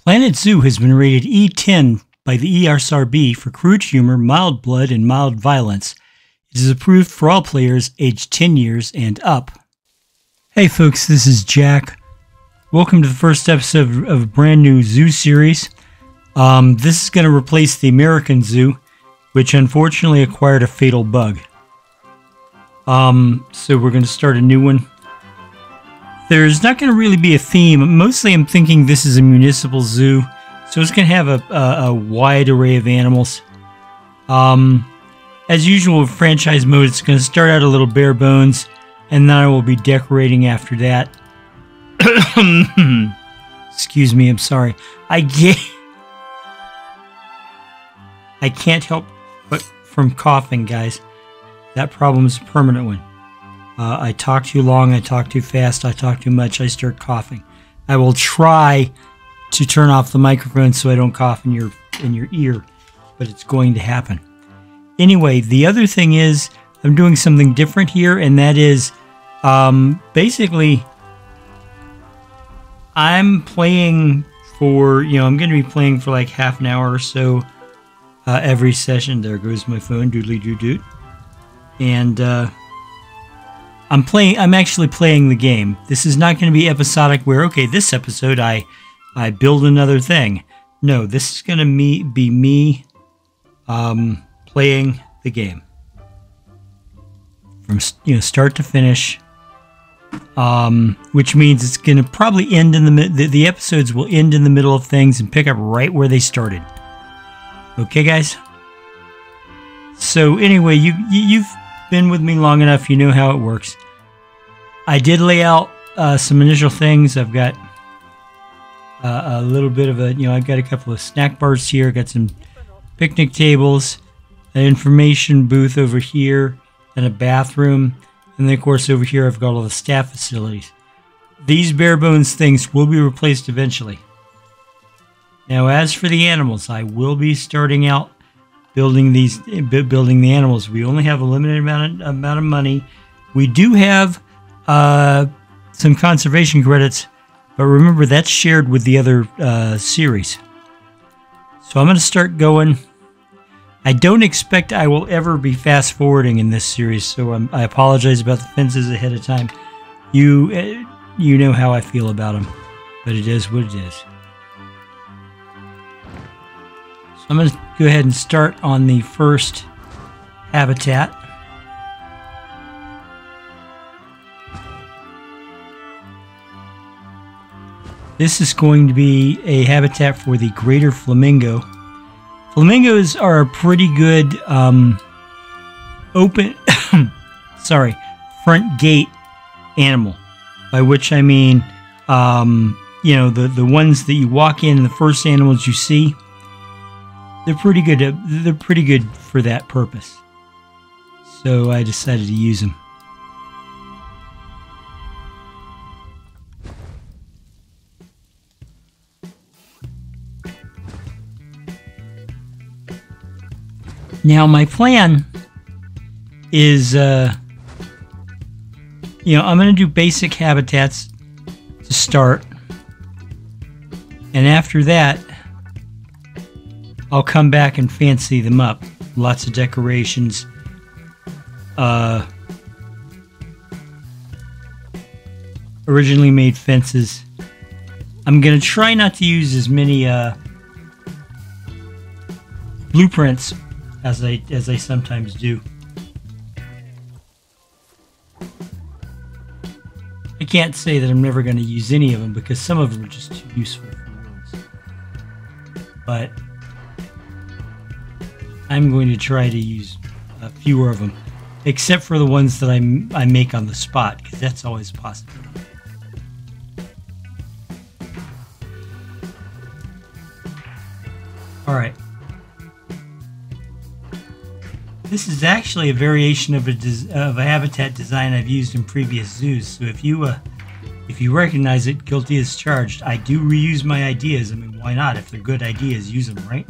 Planet Zoo has been rated E10 by the ESRB for crude humor, mild blood, and mild violence. It is approved for all players aged 10 years and up. Hey folks, this is Jack. Welcome to the first episode of a brand new zoo series. This is going to replace the American Zoo, which unfortunately acquired a fatal bug. So we're going to start a new one. There's not going to really be a theme. Mostly I'm thinking this is a municipal zoo, so it's going to have a wide array of animals. As usual with franchise mode, it's going to start out a little bare bones, and then I will be decorating after that. Excuse me, I'm sorry. I can't help but from coughing, guys. That problem is a permanent one. I talk too long, I talk too fast, I talk too much, I start coughing. I will try to turn off the microphone so I don't cough in your ear, but it's going to happen. Anyway, the other thing is I'm doing something different here, and that is basically I'm playing for, I'm going to be playing for like half an hour or so every session. There goes my phone, doodly doo doot. And I'm actually playing the game. This is not going to be episodic where, okay, this episode I build another thing. No, this is going to be me playing the game from start to finish. Which means it's going to probably end in the episodes will end in the middle of things and pick up right where they started. Okay, guys? So anyway, you've been with me long enough, you know how it works. I did lay out some initial things. I've got a little bit of I've got a couple of snack bars here, got some picnic tables, an information booth over here, and a bathroom, and then of course over here I've got all the staff facilities. These bare bones things will be replaced eventually. Now as for the animals, I will be starting out building the animals. We only have a limited amount of money. We do have some conservation credits, but remember that's shared with the other series. So I'm going to start going. I don't expect I will ever be fast forwarding in this series, so I apologize about the fences ahead of time. You know how I feel about them, but it is what it is. So I'm going to go ahead and start on the first habitat. This is going to be a habitat for the greater flamingo. Flamingos are a pretty good open, front gate animal, by which I mean, the ones that you walk in and the first animals you see. They're pretty good. They're pretty good for that purpose. So I decided to use them. Now my plan is, I'm going to do basic habitats to start, and after that, I'll come back and fancy them up. Lots of decorations. Originally made fences. I'm going to try not to use as many blueprints as I sometimes do. I can't say that I'm never going to use any of them because some of them are just too useful for words. But I'm going to try to use fewer of them, except for the ones that I make on the spot, because that's always a possibility. All right. This is actually a variation of a habitat design I've used in previous zoos. So if you recognize it, guilty as charged. I do reuse my ideas. I mean, why not? If they're good ideas, use them, right?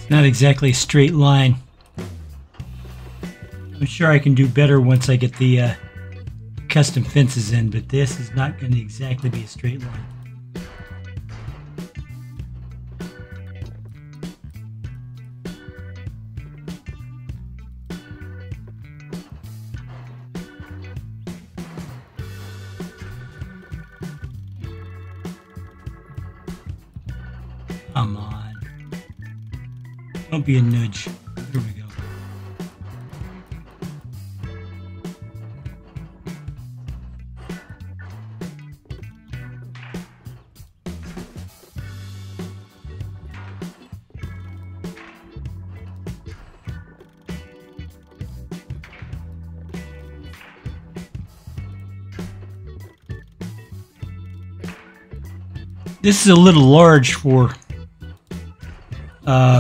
It's not exactly a straight line. I'm sure I can do better once I get the custom fences in, but this is not going to exactly be a straight line. Come on. Don't be a nudge. There we go. This is a little large for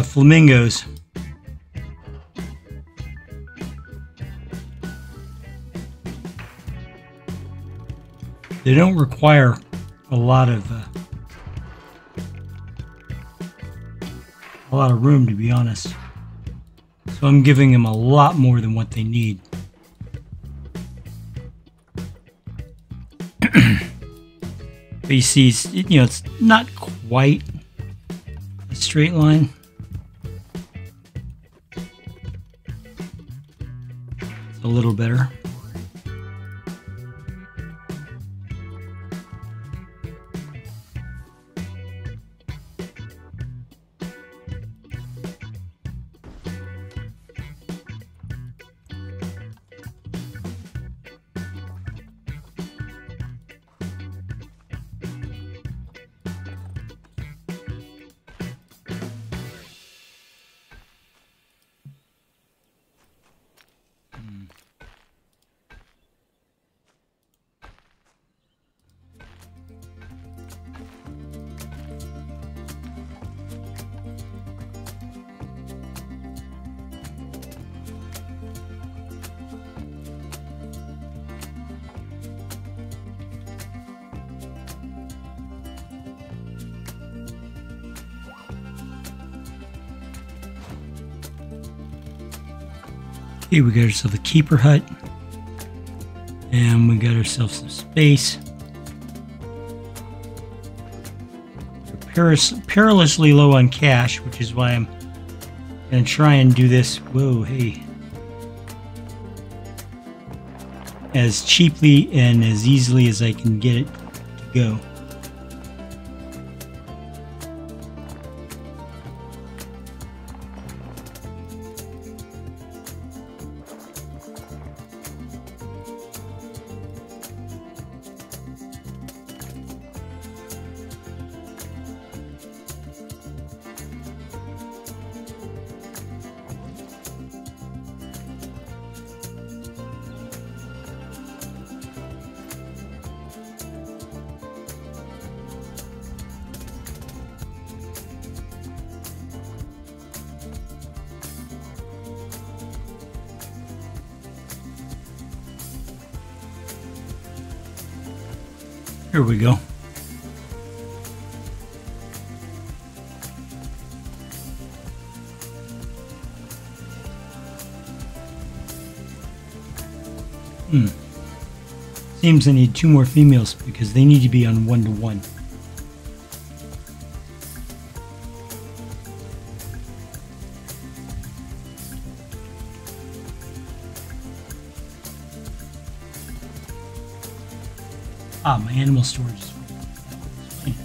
flamingos. They don't require a lot of room, to be honest. So I'm giving them a lot more than what they need. But you see, it's not quite a straight line. It's a little better. Okay, we got ourselves a keeper hut, and we got ourselves some space. We're perilously low on cash, which is why I'm going to try and do this. Whoa, hey. As cheaply and as easily as I can get it to go. Here we go. Seems I need 2 more females because they need to be on 1-to-1. Ah, my animal storage is full. Fine.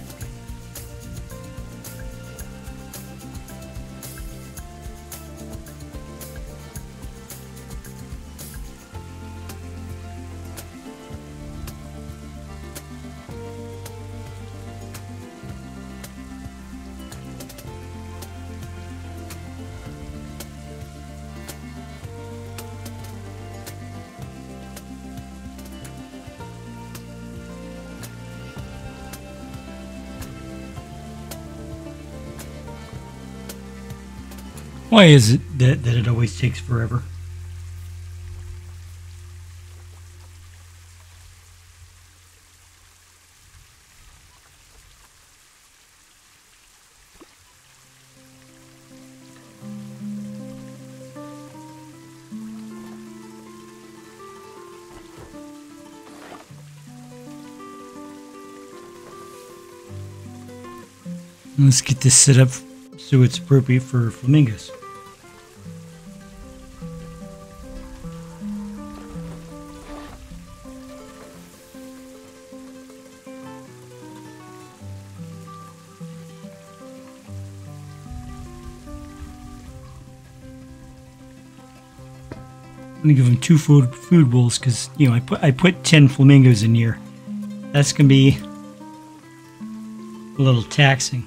Why is it that it always takes forever? Let's get this set up so it's appropriate for flamingos. I'm gonna give them 2 food bowls because, you know, I put 10 flamingos in here. That's gonna be a little taxing.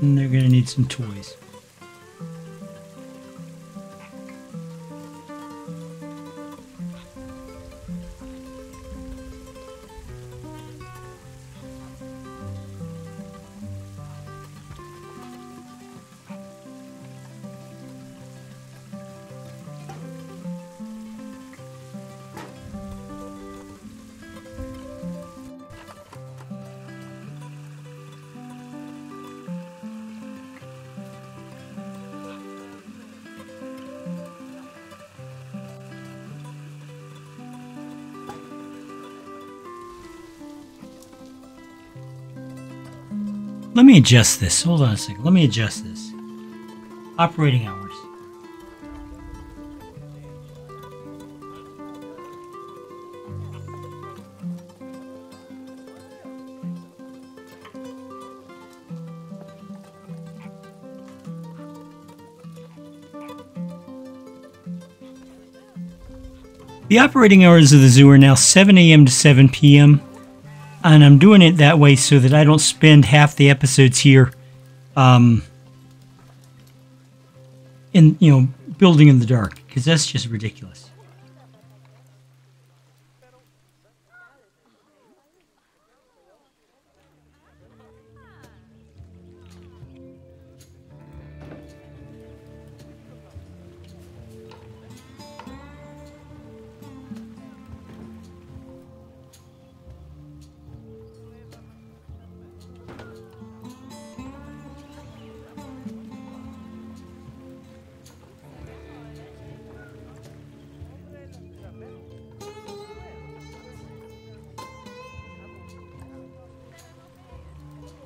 And they're gonna need some toys. Let me adjust this. Hold on a second. Let me adjust this. Operating hours. The operating hours of the zoo are now 7 a.m. to 7 p.m. And I'm doing it that way so that I don't spend half the episodes here in, you know, building in the dark, because that's just ridiculous.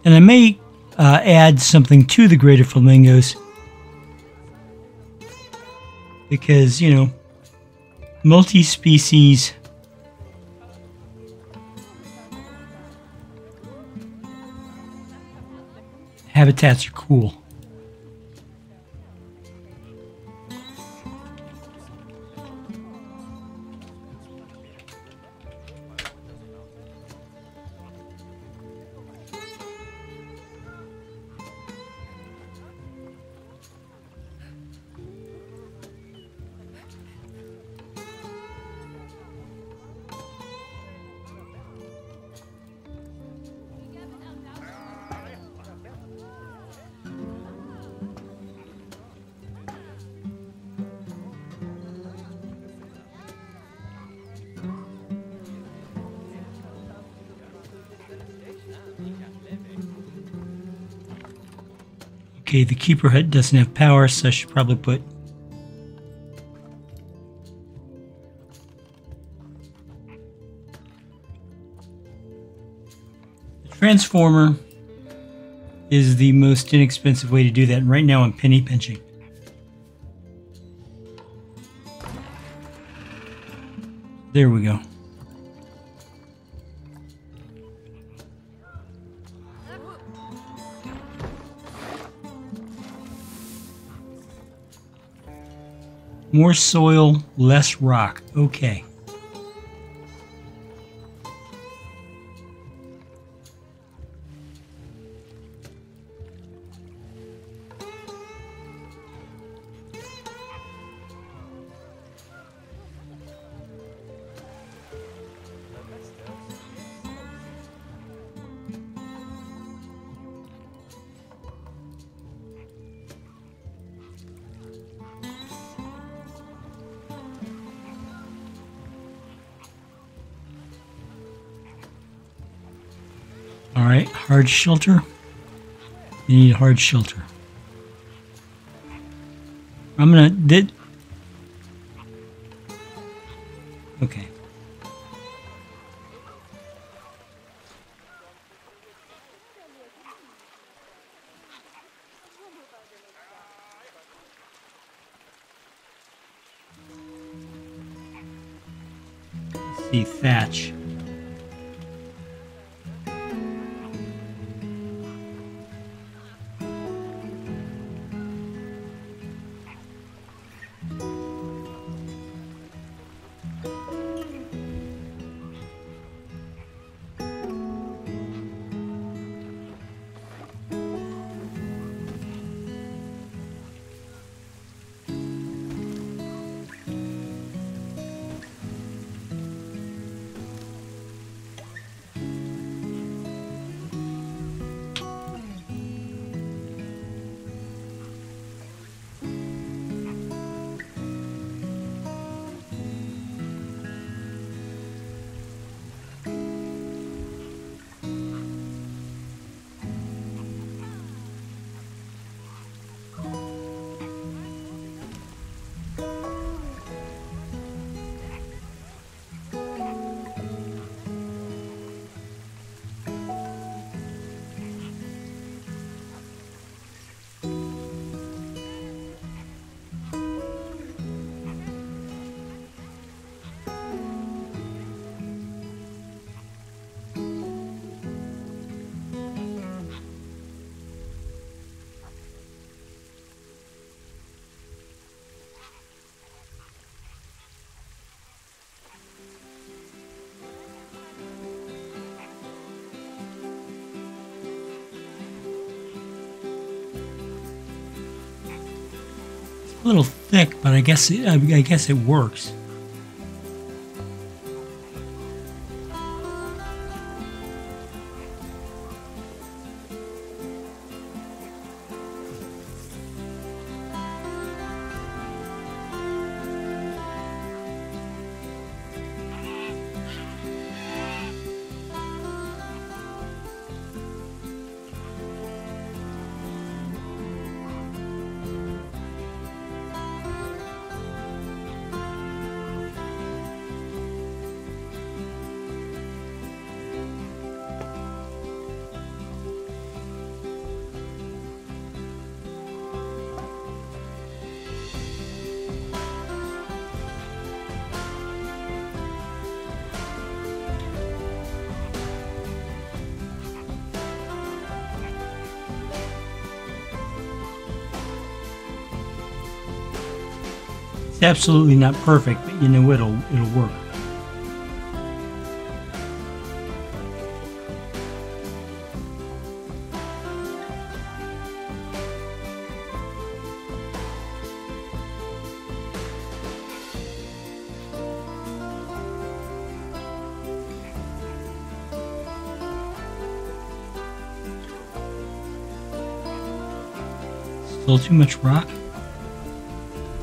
And I may add something to the greater flamingos because, you know, multi-species habitats are cool. Okay, the keeper hut doesn't have power, so I should probably put the transformer is the most inexpensive way to do that. And right now I'm penny pinching. There we go. More soil, less rock. Okay. Alright, hard shelter. You need hard shelter. I'm gonna see thatch. A little thick, but I guess it works. It's absolutely not perfect, but you know it'll work. Still too much rock?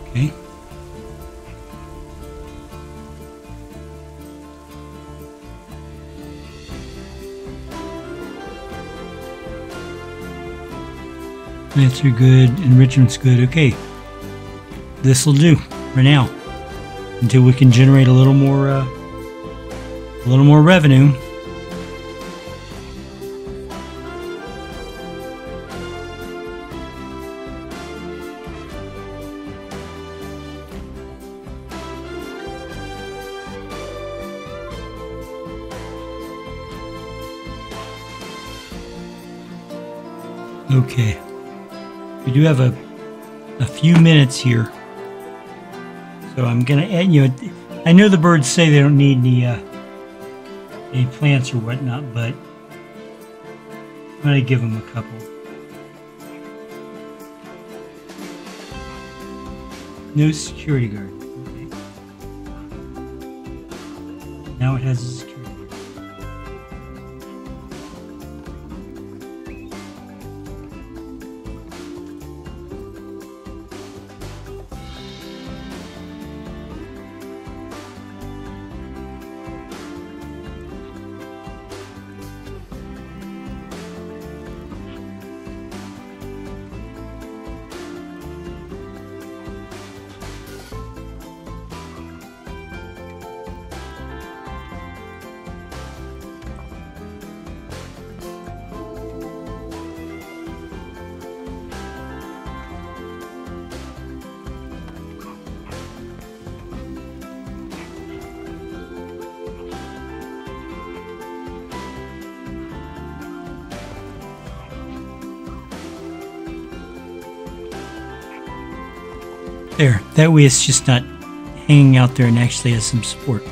Okay. Plants are good, enrichment's good. Okay, this will do for now until we can generate a little more revenue. Okay. We do have a few minutes here, so I'm gonna add. I know the birds say they don't need any plants or whatnot, but I'm gonna give them a couple. No security guard. Okay. Now it has a security guard. There, that way it's just not hanging out there and actually has some support.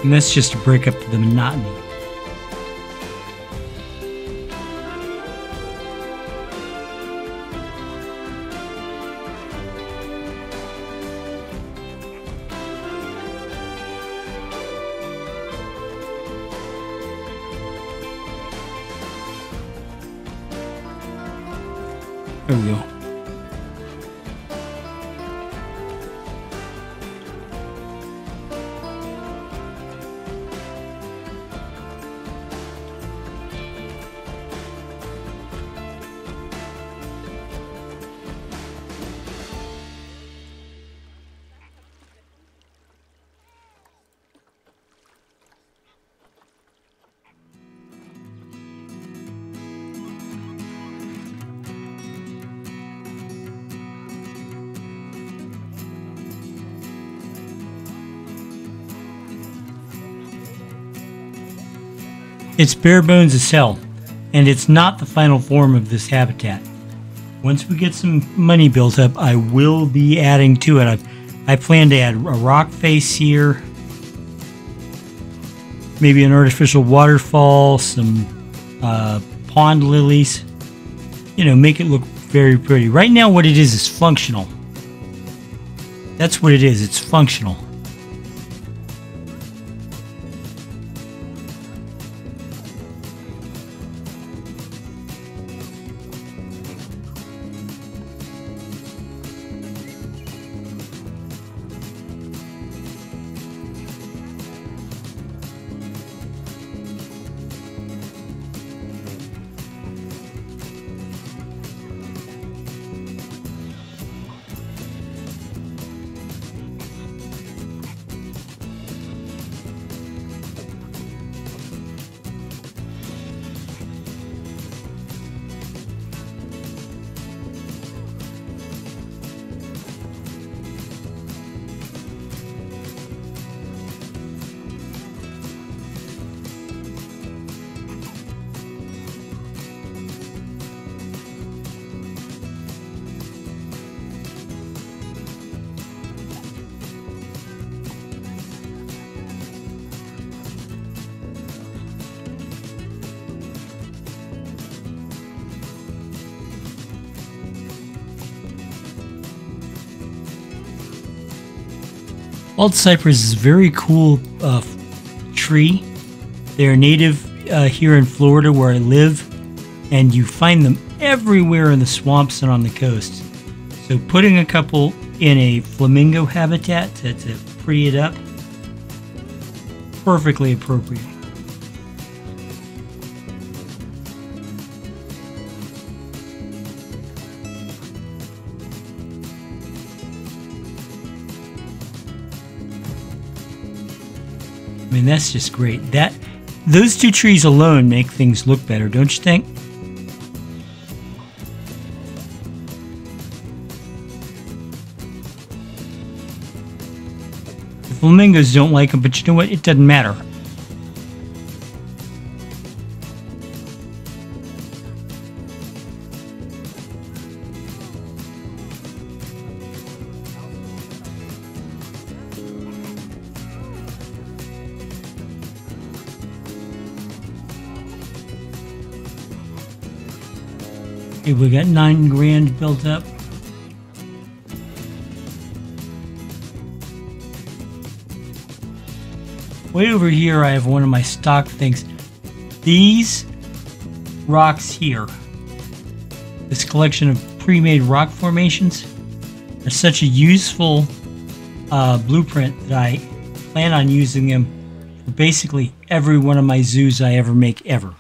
And that's just to break up the monotony. There we go. It's bare bones as hell, and it's not the final form of this habitat. Once we get some money built up, I will be adding to it. I plan to add a rock face here, maybe an artificial waterfall, some pond lilies, you know, make it look very pretty. Right now what it is functional. That's what it is, it's functional. Bald cypress is a very cool tree. They're native here in Florida where I live, and you find them everywhere in the swamps and on the coast. So putting a couple in a flamingo habitat to pretty it up, perfectly appropriate. I mean, that's just great. Those two trees alone make things look better, don't you think? The flamingos don't like them, but you know what? It doesn't matter. Okay, we got 9 grand built up. Way over here, I have one of my stock things. These rocks here, this collection of pre-made rock formations, are such a useful blueprint that I plan on using them for basically every one of my zoos I ever make ever.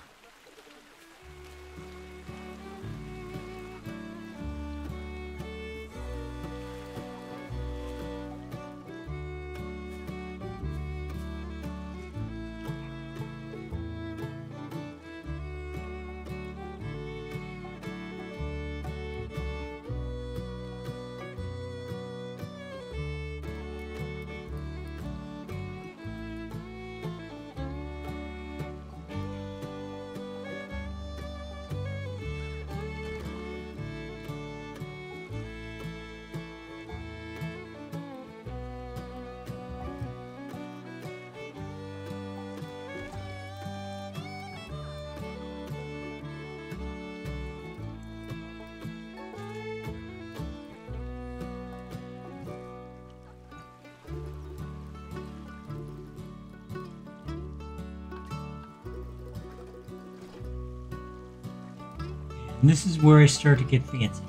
And this is where I start to get fancy.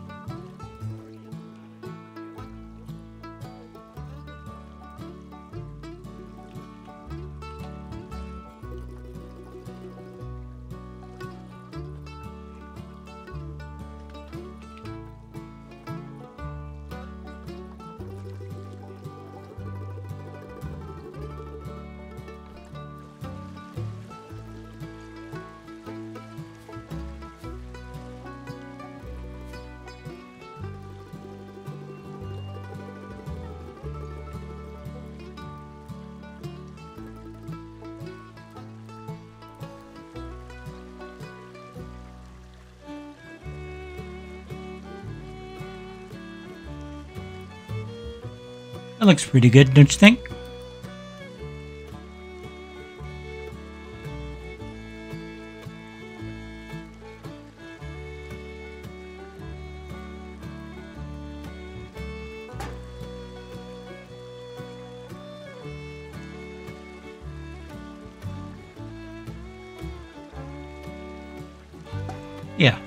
That looks pretty good, don't you think? Yeah.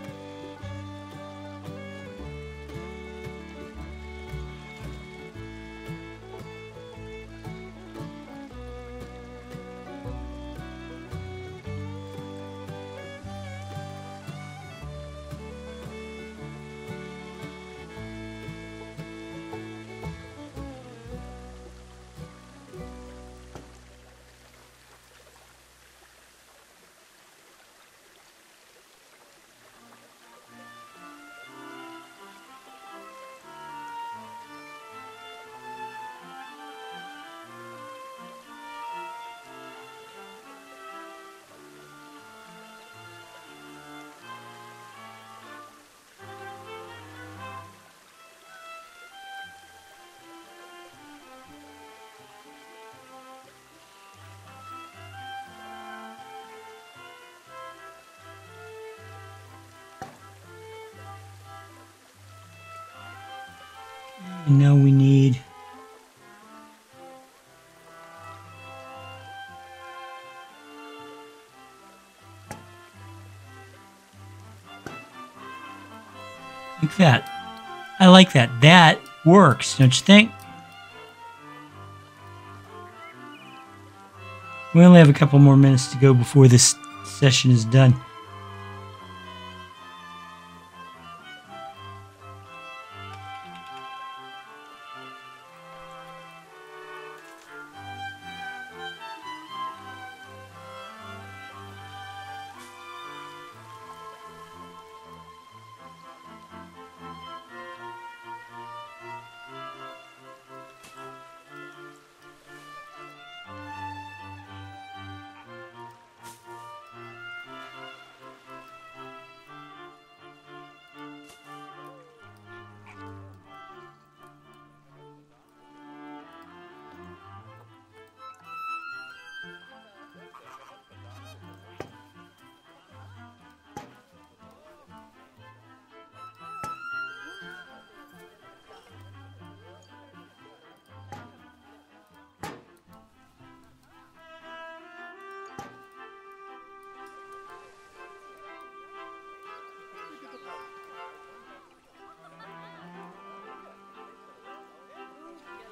And now we need like that. I like that. That works, don't you think? We only have a couple more minutes to go before this session is done.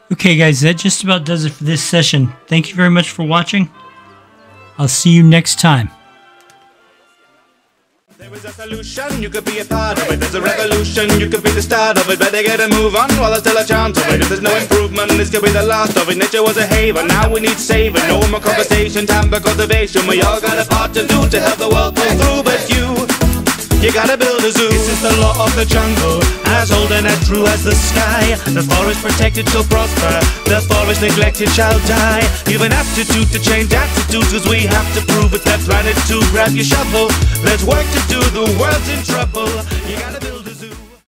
Okay guys, that just about does it for this session. Thank you very much for watching. I'll see you next time. There is a solution, you could be a part of it. There's a revolution, you could be the start of it. Better get a move on while there's still a chance of it. If there's no improvement, this could be the last of it. Nature was a haven, now we need saving. No more conversation, time for cultivation. We all got a part to do to help the world pull through. But you gotta build a zoo. This is the law of the jungle, as old and as true as the sky. The forest protected shall prosper, the forest neglected shall die. You've an aptitude to change attitudes, cause we have to prove it. That planet to grab your shovel. There's work to do, the world's in trouble. You gotta build